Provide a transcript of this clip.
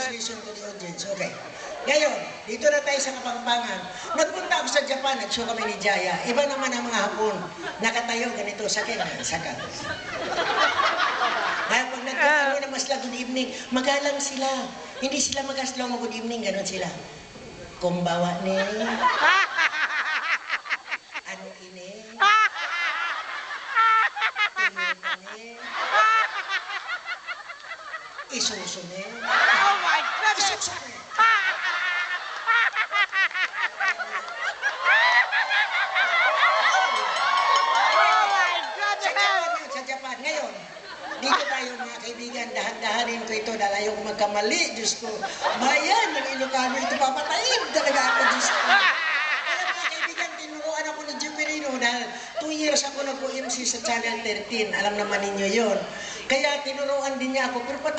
Please listen to the audience. Okay. Ngayon, dito na tayo sa Kapampangan. Nagpunta ako sa Japan, nag-show kami ni Jaya. Iba naman ang mga Hapon. Nakatayo ganito, sakit. Kaya pag nagkakaroon ng masla good evening, magalang sila. Hindi sila magaslaw mo good evening, ganon sila. Kumbawa ni. Ano ini? Tuyota ni. Isuso ni. Oh my goodness! Isuso ni. Sa Japan. Ngayon, dito tayo mga kaibigan, dahan-dahanin ko ito dahil ayaw ko magkamali. Diyos ko, bayan ng Ilocano, ito papatayin talaga ako, Diyos ko. Kaya mga kaibigan, tinuruan ako ni Juperino dahil 2 years ako nag-MC sa Channel 13. Alam naman ninyo yon. Kaya tinuruan din niya ako, pero patay